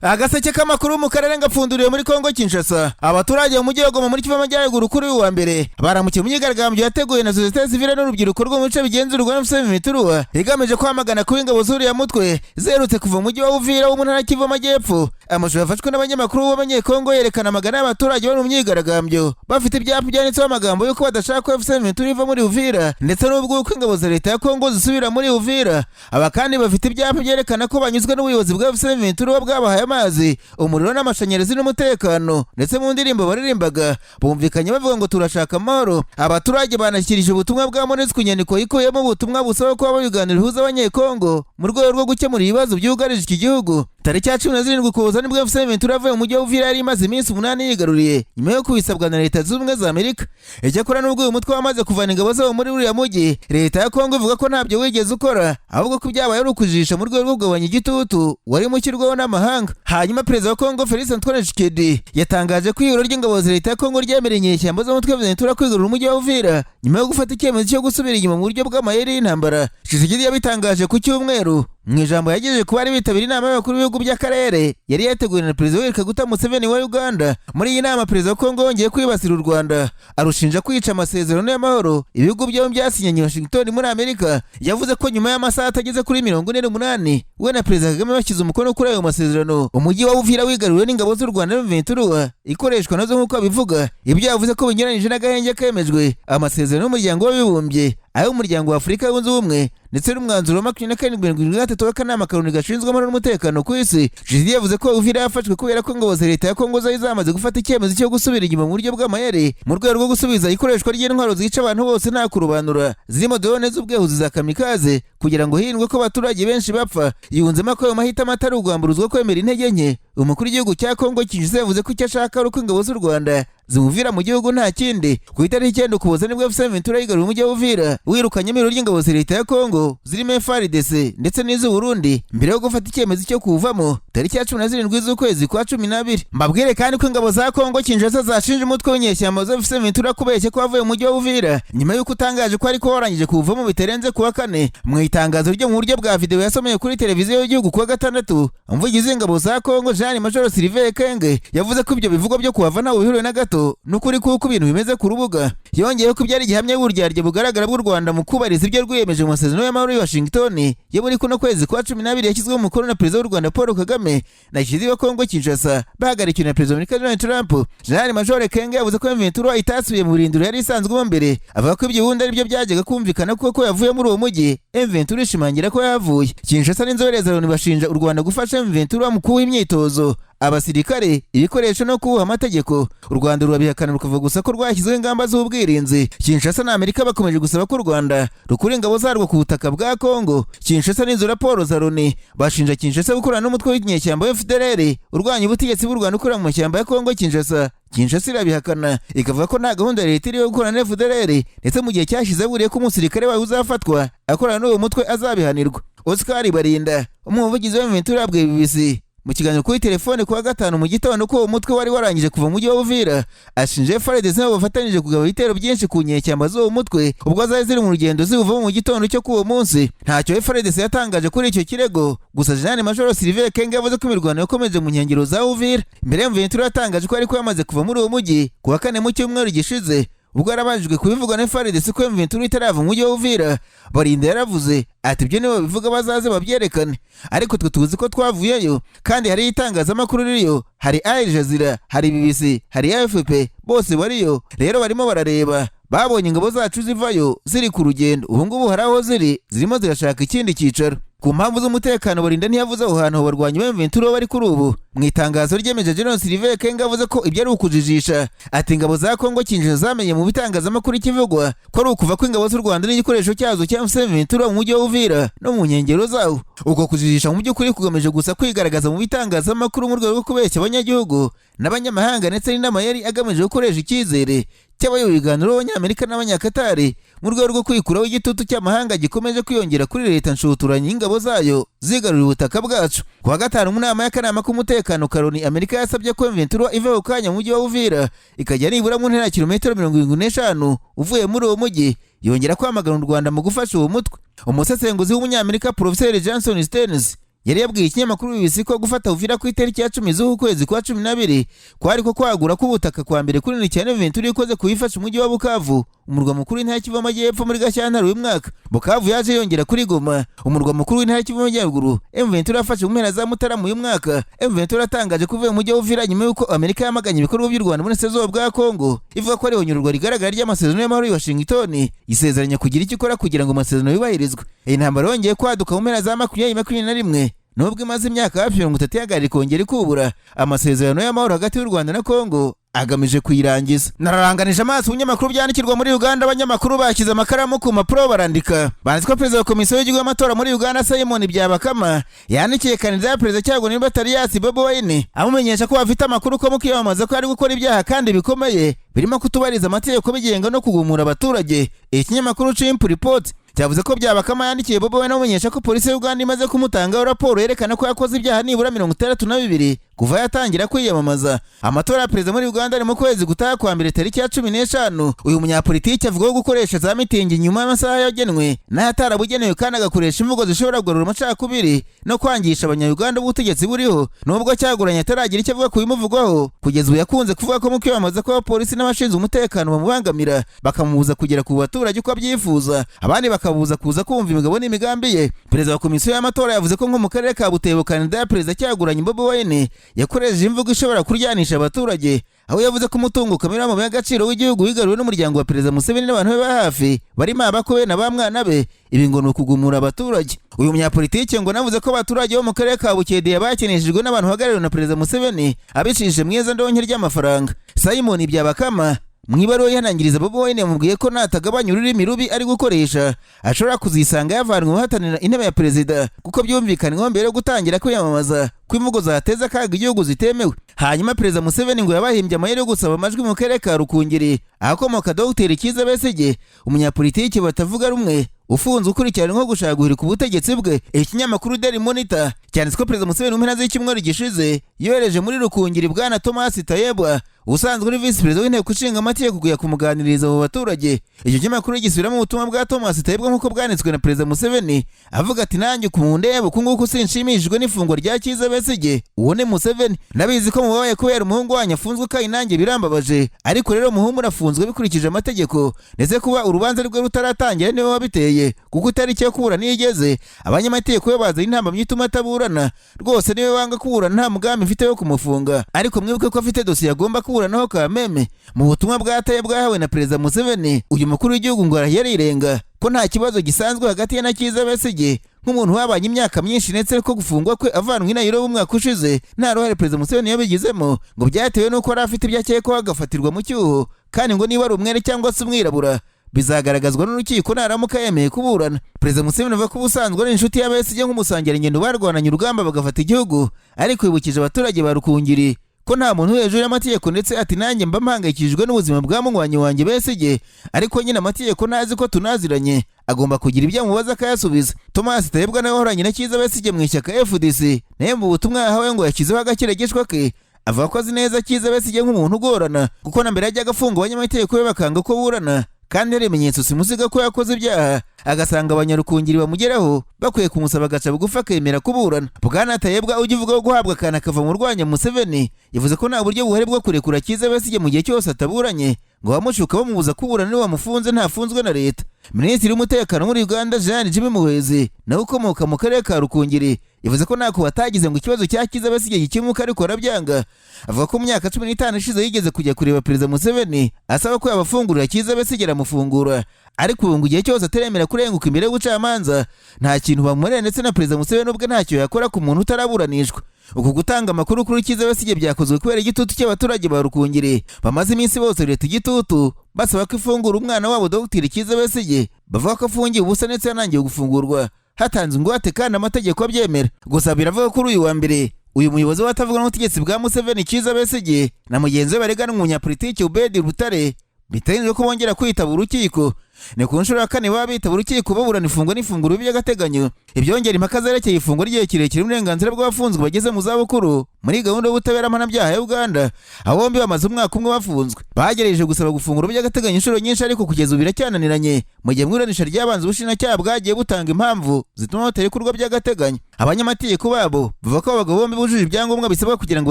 Agaseke k'amakuru mu karere ngapfunduriye muri Kongo Kinshasa. Abaturage mu mujyi wa Goma muri Kivu Amajyaruguru kuri uyu wa mbere baramukiye mu myigaragambyo yateguwe na societe civile n'urubyiruko rwo mu bice bigenzurwa M23 igamije kwamagana kuba ingabo z'uriya mutwe zerutse kuva mu mujyi wa Uvira wo mu ntara Kivu Amajyepfo. Amashusho yafashwe n'abanyamakuru b'abanyekongo yerekana amagana y'abaturage bari mu myigaragambyo bafite ibyapa byanditseho amagambo yuko badashaka ko M23 iva muri Uvira ndetse n'ubwo uko ingabo za leta ya Kongo zisubira muri Uvira. Aba kandi bafite ibyapa byerekana ko banyuzwe n'ubuyobozi bwa M23 bwabahaye amazi, umuriro n'amashanyarazi n'umutekano. Ndetse mu ndirimbo baririmbaga bumvikanye bavuga ngo turashaka amahoro. Abaturage banashyikirije ubutumwa bwa MONUSCO inyandiko ikuyemo ubutumwa busaba ko ibiganiro bihuza abanyekongo mu rwego rwo gukemura ibibazo byugarije iki gihugu. Tariki ya 17 Ukuboza nibwo M23 yavuye mu mujyi wa Uvira yari imaze iminsi 8 yigaruriye nyuma yo kubisabwa na Leta z'Ubumwe za Amerika. Icyakora n'ubwo uyu mutwe wamaze kuvana ingabo zabo muri uriya mujyi, Leta ya Kongo ivuga ko ntabyo wigeze ukora, ahubwo ko byabaye ari ukujijisha mu rwego rwo kugabanya igitutu wari mushyirwaho n'amahanga. Hanyuma Perezida wa Kongo Felix Antoine Tshisekedi yatangaje ko ihuriro ry'ingabo za Leta ya Kongo ryemereye inyeshyamba z'umutwe M23 kwigarura umujyi wa Uvira nyuma yo gufata icyemezo cyo gusubira inyuma mu buryo bw'amayeri y'intambara. Tshisekedi yabitangaje ku Cyumweru mu ijambo yagejeje ku bari bitabiriye inama y'abakuru b'ibihugu by'akarere yari yateguwe na Perezida Yoweri Kaguta Museveni wa Uganda. Muri iyi nama Perezida wa Kongo yongeye kwibasira u Rwanda, arushinja kwica amasezerano y'amahoro ibihugu byombi byasinyanye Washington muri Amerika. Yavuze ko nyuma y'amasaha atageze kuri 48 we na Perezida Kagame bashyize umukono kuri ayo masezerano, umujyi wa Uvira wigaruriwe n'ingabo z'u Rwanda M23 ikoreshwa nazo nk'uko abivuga. Ibyo yavuze ko binyuranyije n'agahenge kemejwe amasezerano y'umuryango w'abibumbye, ayo umuryango wa Afurika yunze ubumwe ndetse n'umwanzuro wa 27 w'akanama karoni gashinzwe amahoro n'umutekano ku isi. Tshisekedi yavuze ko Uvira yafashwe kubera ko ingabo za Leta ya Kongo zari zamaze gufata icyemezo cyo gusubira inyuma mu buryo bw'amayeri mu rwego rwo gusubiza ikoreshwa ry'intwaro zica abantu bose nta kurobanura zirimo drone z'ubwehuzi za kamikaze kugira ngo hirindwe ko abaturage benshi bapfa. Yunzemo ko ayo mahitamo atari ugwamburuzwa kwemera intege nke. Umukuru w'igihugu cya Kongo Kinshasa yavuze ko icyo ashaka ari uko ingabo z'u Rwanda zimuvira mu gihugu nta kindi. Ku itariki 9 Ukuboza nibwo M23 yigaruriye umujyi wa Uvira wirukanye ibiro ry'ingabo za Leta ya Kongo zirimo FARDC ndetse n'iz'u Burundi mbere yo gufata icyemezo cyo kuvamo tariki ya 17 z'ukwezi kwa 12. Mbabwire kandi ko ingabo za Kongo Kinshasa zashinje umutwe w'inyeshyamba za M23 kubeshya ko avuye mu mujyi wa Uvira nyuma y'uko utangaje ko ariko warangije kuvamo bitarenze kuwa 4. Mu itangazo ryo mu buryo bwa video yasomeye kuri televiziyo y'igihugu kuwa 6, umuvugizi w'ingabo za Kongo Jean Major Sylvain Kenge yavuze ko ibyo bivugo byo kuhava ntawe bihuriye na gato n'ukuri kuko ibintu bimeze ku rubuga. Yongeye ko byari gihamya y'uburyarya bugaragara bw'u Rwanda mu kubariza ibyo rwiyemeje mu masezerano y'amahoro ya Washington yo muri kuno kwezi kwa 12 yashyizweho umukono na Perezida w'u Rwanda Paul Kagame na Tshisekedi wa Kongo Kinshasa bahagarikiwe na Perezida Amerika Donald Trump. Jean Major Kenge yavuze ko M23 itasubiye mu burindiro yari isanzwe mbere, avuga ko ibyo bundi ari byo byajyaga kumvikana kuko yavuye muri uwo mujyi. M23 ishimangira ko yavuye. Kinshasa n'inzobere za Loni bashinja u Rwanda gufasha M23 mu kuha imyitozo, abasirikare, ibikoresho no kubuha amategeko. U Rwanda rurabihakana rukavuga gusa ko rwashyizeho ingamba z'ubwirinzi. Kinshasa na Amerika bakomeje gusaba ko u Rwanda rukura ingabo zarwo ku butaka bwa Kongo. Kinshasa n'inzu raporo za Loni bashinja Kinshasa gukorana n'umutwe w'inyeshyamba wa FDLR urwanya ubutegetsi bw'u Rwanda ukorera mu mashyamba ya Kongo Kinshasa. Kinshasa irabihakana ikavuga ko nta gahunda ya Leta iri yo gukorana na FDLR ndetse mu gihe cyashize buriye ko umusirikare wawe uzafatwa akorana n'uwo mutwe azabihanirwa. Oscar Barinda umuvugizi wa M23 yabwiye BBC mu kiganiro kuri telefone kuwa 5 mu gitondo ko uwo mutwe wari warangije kuva mu mujyi wa Uvira, ashinje FARDC nabo bafatanyije kugaba ibitero byinshi ku nyeshyamba z'uwo mutwe ubwo zari ziri mu rugendo zivuva mu gitondo cyo kuwo munsi. Ntacyo FARDC yatangaje kuri icyo kirego, gusa Jean Major Sylvain Kenge yavuze ko imirwano yakomeje mu nkengero za Uvira. Mbere M23 yatangaje ko ariko yamaze kuva muri uwo mujyi kuwa 4 mu cyumweru gishize. Ubwo yarabajijwe kubivugwa na FARDC ko M23 itarava mu mujyi wa Uvira, Barinda yaravuze ati ibyo nibo bivuga bazaze babyerekane, ariko twe tuzi ko twavuyeyo kandi hari itangazamakuru ririyo, hari Al Jazeera, hari BBC, hari AFP, bose bariyo. Rero barimo barareba, babonye ingabo zacu zivayo ziri ku rugendo, ubu ngubu hari aho zirimo zirashaka ikindi cyicaro. Ku mpamvu z'umutekano Barinda ntiyavuze aho hantu barwanya M23 bari kuri ubu. Mu itangazo ryemeje General Sylvain Kenge avuze ko ibyo ari ukujijisha. Ati ingabo za Kongo Kinshasa zamenye mu bitangazamakuru ikivugwa ko ari ukuva ko ingabo z'u Rwanda n'igikoresho cyazo cya M23 mu mujyi wa Uvira no mu nkengero zawo. Uko kujijisha mu by'ukuri kugamije gusa kwigaragaza mu bitangazamakuru mu rwego rwo kubeshya abanyagihugu n'abanyamahanga ndetse n'amayeri agamije gukoresha icyizere cy'abayoboye ibiganiro b'Abanyamerika n'Abanyakatari mu rwego rwo kwikuraho igitutu cy'amahanga gikomeje kwiyongera kuri Leta nshuturanye ingabo zayo zigarurira ubutaka bwacu. Kuwa 5 mu nama y'akanama k'umutekano Karoni, Amerika yasabye ko M23 iva ku kanya mu mujyi wa Uvira ikajya nibura mu ntera kilometero 75 uvuye muri uwo mujyi. Yongera kwamagana u Rwanda mu gufasha uwo mutwe. Umusesenguzi w'umunyamerika Professor Johnson Stearns yari yabwiye ikinyamakuru BBC ko gufata Uvira ku itariki ya 10 z'ukwezi kwa 12 kwari ko kwagura k'ubutaka kwa mbere kunini cyane M23 ikoze kuyifasha umujyi wa Bukavu, umurwa mukuru w'intara y'Kivu y'Amajyepfo muri Gashyantare uyu mwaka. Bukavu yaje yongera kuri Goma, umurwa mukuru w'intara y'Kivu y'Amajyaruguru. M23 yafashe mu mpera za Mutarama uyu mwaka. M23 yatangaje kuvuye mu mujyi wa Uvira nyuma y'uko Amerika yamaganye ibikorwa by'u Rwanda muri sezo bwa Kongo, ivuga ko ari honyurwa rigaragara ry'amasezerano y'amahoro i Washington, isezeranya kugira icyo ikora kugira ngo amasezerano yubahirizwe. Iyi ntambara yongeye kwaduka mu mpera za 2021 nubwo imaze imyaka hafi 30 yagarira kongera ikubura. Amasezerano y'amahoro hagati y'u Rwanda na Kongo agamije kuyirangiza. Nararanganije amaso ibinyamakuru byandikirwa muri Uganda. Abanyamakuru bashyize amakaramu ku mapuro barandika, banditse ko perezida wa komisiyo y'igihugu y'amatora muri Uganda Simon Byabakama yandikiye kandida ya perezida cyangwa niba Batarias Bobi Wine amumenyesha ko bafite amakuru ko mukiyamamaza ko ari gukora ibyaha kandi bikomeye birimo kutubariza amategeko bigenga no kugumura abaturage. Ikinyamakuru Chimp Report cyavuze ko Byabakama yandikiye Bobi Wine amumenyesha ko polisi y'u Uganda imaze kumutangaho raporo yerekana ko yakoze ibyaha nibura 62 kuva yatangira kwiyamamaza. Amatora ya perezida muri Uganda ari mu kwezi gutaha kwa mbere tariki ya 15. Uyu munyapolitiki avuga ko gukoresha za mitingi nyuma y'amasaha yagenwe n'atarabugenewe kandi agakoresha imvugo zishobora kugarura amacakubiri no kwangisha abanyayuganda ubutegetsi buriho, nubwo cyaguranye ataragira icyo avuga kubimuvugwaho. Kugeza ubu yakunze kuvuga ko mu kwiyamamaza ko abapolisi n'abashinzwe umutekano bamubangamira bakamubuza kugera ku baturage uko abyifuza, abandi bakabuza kuza kumva imigabo n'imigambi ye. Perezida wa komisiyo y'amatora yavuze ko nko mu karere ka Butebu kandida ya perezida cyaguranye Bobi Wine yakoresheje imvugo ishobora kuryanisha abaturage, aho yavuze ko umutungo kamera mu y'agaciro w'igihugu wigaruwe n'umuryango wa perezida Museveni n'abantu be ba hafi barimo abakowe na ba mwana be, ibi ngo ni ukugumura abaturage. Uyu munyapolitiki ngo navuze ko abaturage bo mu karere ka Bukedeye bakeneshejwe n'abantu bahagarariwe na perezida Museveni abicishije mwiza ndonke ry'amafaranga. Simon Byabakama mwibaruwe yanangiriza Bobi Wine yamubwiye ko natagabanya ururimi rubi ari gukoresha ashobora kuzisanga yavanwe guhatanira intebe ya perezida, kuko byumvikanweho mbere yo gutangira kwiyamamaza ko imvugo zateza akaga igihugu zitemewe. Hanyuma perezida Museveni ngo yabahimbye amayeri yo gusaba amajwi mu karere ka Rukungiri ahakomoka Dr Kiza Besige, umunyapolitiki batavuga rumwe ufunze ukurikiranyweho nko gushaka guhirika ubutegetsi bwe. Ikinyamakuru Daily Monitor cyanditse ko perezida Museveni mu mpera z'icyumweru gishize yohereje muri Rukungiri bwana Thomas Tayebwa usanzwe uri visi perezida w'inteko ishinga amategeko kujya kumuganiriza abo baturage. Icyo kinyamakuru gisubiramo ubutumwa bwa Thomas Tayebwa nk'uko bwanditswe na perezida Museveni avuga ati nanjye kumundeba uku nguku sinshimishijwe n'ifungwa rya Kiza Besige. Uwo ni Museveni. Nabizi ko mubabaye kubera umuhungu wanyu afunzwe kandi nanjye birambabaje, ariko rero umuhungu afunzwe bikurikije amategeko, ndetse kuba urubanza rwe rutaratangira niwe wabiteye, kuko itariki yo kuburana igeze abanyamategeko yo bazanye intambamyi ituma ataburana. Rwose niwe wanga kuburana nta mugambi mfite wo kumufunga, ariko mwibuke ko afite dosiye agomba kuburanaho kameme. Mu butumwa bwataye bwahawe na perezida Museveni, uyu mukuru w'igihugu ngo yarirenga ko nta kibazo gisanzwe hagati ye na Kiza Besige nk'umuntu wabanye imyaka myinshi, ndetse ko gufungwa kwe avanwe i Nairobi umwaka ushize nta ruhare perezida Museveni yabigizemo, ngo byatewe n'uko yari afite ibyo akekwaho agafatirwa mu cyuho, kandi ngo niba ari umwere cyangwa se umwirabura bizagaragazwa n'urukiko naramuka yemeye kuburana. Perezida Museveni avuga ko ubusanzwe ari inshuti ya Besige nk'umusangirangendo barwananye urugamba bagafata igihugu, ariko yibukije abaturage ba Rukungiri ko nta muntu hejuru y'amategeko, ndetse ati nanjye mba mpangayikishijwe n'ubuzima bwa munywanyi wanjye Besige, ariko nyine amategeko ntazi ko tunaziranye, agomba kugira ibyo amubaza akayasubiza. Thomas Tayebwa nawe wahoranye na Kiza Besige mu ishyaka FDC, naye mu butumwa yahawe ngo yashyizeho agakiragishwa ke avuga ko azi neza Kiza Besige nk'umuntu ugorana, kuko na mbere yajyaga afunga abanyamategeko be bakanga ko burana, kandi hari ibimenyetso simusiga ko yakoze ibyaha, agasanga abanyarukungiri bamugeraho bakwiye kumusaba agaca bugufi akemera kuburana. Bwana Tayebwa ujya uvuga ko guhabwa akana kava mu rwanya Museveni yavuze ko nta buryo buhari bwo kurekura Kiza Besige mu gihe cyose ataburanye, ngo bamushuka bamubuza kuburana niwe wamufunze ntafunzwe na leta. Minisitiri w'umutekano muri Uganda Jean Jimmy Muhwezi nawe ukomoka mu karere ka Rukungiri yavuze ko ntako batagize ngo ikibazo cya Kiza Besige gikemuka, ariko arabyanga. Avuga ko mu myaka 15 ishize yigeze kujya kureba perezida Museveni asaba ko yabafungurira Kiza Besige aramufungura, ariko ubu ngo igihe cyose ataremera kurenguka imbere y'ubucamanza nta kintu bamurera, ndetse na perezida Museveni ubwe ntacyo yakora ku muntu utaraburanishwa. Uku gutanga amakuru kuri Kiza Besige byakozwe kubera igitutu cy'abaturage ba Rukungiri bamaze iminsi bose leta igitutu basaba ko ifungura umwana wabo Dr Kiza Besige, bavuga ko afungiye ubusa ndetse yanangiye gufungurwa hatanze ingwate kandi amategeko abyemera. Gusa biravuga kuri uyu wa mbere uyu muyobozi watavuga n'ubutegetsi bwa Museveni Kiza Besige na mugenzi we baregana umunyapolitiki Ubedi Rutare biteganyijwe ko bongera kwitaba urukiko. ni ku nshuro ya kane baba bitaba urukiko baburana ifungwa n'ifunguro by'agateganyo. Ibyongera impaka zerekeye ifungwa ry'igihe kirekire n'uburenganzira bw'abafunzwe bageze mu zabukuru muri gahunda y'ubutabera mpanabyaha ya Uganda. Abo bombi bamaze umwaka umwe bafunzwe. Bagerageje gusaba gufungura by'agateganyo inshuro nyinshi ariko kugeza ubu biracyananiranye, mu gihe mwiranisha ryabanze ubushinjacyaha bwagiye butanga impamvu zituma batarekurwa by'agateganyo. Abanyamategeko babo bavuga ko abagabo bombi bujuje ibyangombwa bisabwa kugira ngo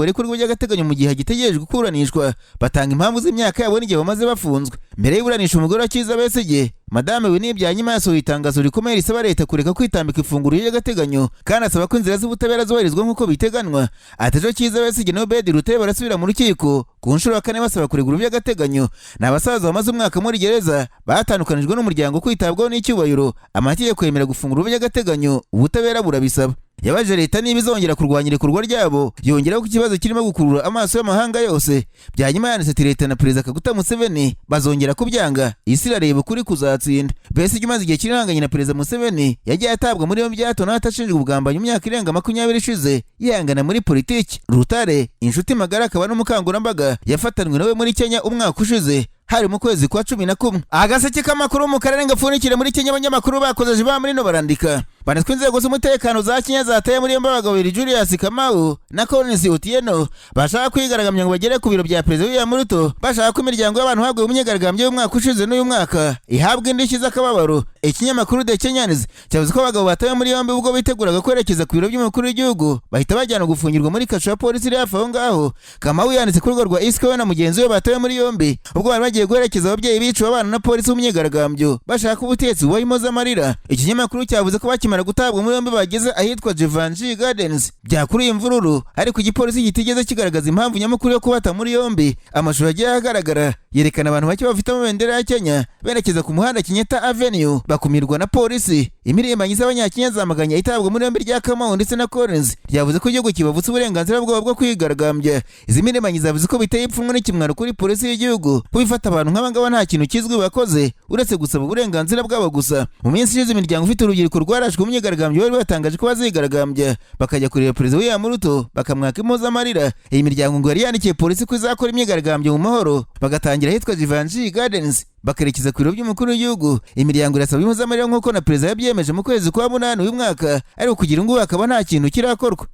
barekurwe by'agateganyo mu gihe hagitegerejwe kuburanishwa. Batanga impamvu z'imyaka yabo n'igihe bamaze bafunzwe. Mbere y'iburanisha umugore wa Agaseke, Madame Winnie Byanyima yasohoye itangazo rikomeye risaba leta kureka kwitambika ifunguro ry'agateganyo kandi asaba ko inzira z'ubutabera zubahirizwa nk'uko biteganwa. Ejo Agaseke na Obedi Rutebe barasubira mu rukiko ku nshuro ya kane basaba kuregura by'agateganyo. Ni abasaza bamaze umwaka muri gereza batandukanijwe n'umuryango kwitabwaho n'icyubahiro. Amategeko yemera gufungura by'agateganyo, ubutabera burabisaba. Yabaje leta niba izongera kurwanya irekurwa ryabo, yongeraho ko ikibazo kirimo gukurura amaso y'amahanga yose. Byanyima yanditse ati leta na Perezida Kaguta Museveni bazongera kubyanga, isi irareba ukuri kuzatsinda. Besigye umaze igihe kinini na Perezida Museveni yagiye atabwa muri yombi hato na hato ashinjwa ubugambanyi mu myaka irenga 20 ishize yihangana muri politiki. Rutare, inshuti magara akaba n'umukangurambaga, yafatanwe nawe muri Kenya umwaka ushize hari mu kwezi kwa 11. Agaseke k'amakuru mu karere ngapfunikire muri Kenya. Abanyamakuru bakoze ba muri no barandika banatwe inzego z'umutekano za Kenya zateye muri yombi abagabo babiri Julius Kamau na Collins Otieno bashaka kwigaragambya ngo bagere ku biro bya Perezida William Ruto, bashaka ko imiryango y'abantu haguye Myigaragambyo y'umwaka ushize n'uyu mwaka ihabwa indishyi z'akababaro. Ikinyamakuru The Kenyans cyavuze ko abagabo bataye muri yombi ubwo biteguraga kwerekeza ku biro by'umukuru w'igihugu bahita bajyana gufungirwa muri kasho ya polisi iri hafi aho ngaho. Kamau yanditse ku rugo rwa Isaba na mugenzi we bataye muri yombi ubwo bari bagiye guherekeza ababyeyi biciwe abana na polisi mu myigaragambyo bashaka ubutetsi bubayimoza amarira. Ikinyamakuru cyavuze ko bakimara gutabwa muri yombi bageze ahitwa Jevanji Gardens byakuruye imvururu, ariko igipolisi kitigeze kigaragaza impamvu nyamukuru yo kubata muri yombi. Amashusho yagiye ahagaragara yerekana abantu bake bafite amabendera ya Kenya berekeza ku muhanda Kenyatta Avenue bakumirwa na polisi. Imirimbanyi z'abanyakenya zamaganya itabwa muri yombi rya Kamau ndetse na Collins yavuze ko igihugu kibavutse uburenganzira bwabo bwo kwigaragambya. Izi mirimbanyi zavuze ko biteye ipfunwe n'ikimwaro kuri polisi y'igihugu kubifata abantu nk'abangaba nta kintu kizwi bakoze uretse gusaba uburenganzira bwabo gusa. Mu minsi ishize imiryango ifite urubyiruko rwarashwe mu myigaragambyo bari batangaje ko bazigaragambya bakajya kureba Perezida William Ruto bakamwaka impozamarira. Iyi miryango ngo yari yandikiye polisi ko izakora imyigaragambyo mu mahoro bagatangira ahitwa Jevanji Gardens bakerekeza ku biro by'umukuru w'igihugu. Imiryango irasaba impozamarira nk'uko na Perezida yabyemeje mu kwezi kwa 8 uyu mwaka, ariko kugira ngo hakaba nta kintu kirakorwa.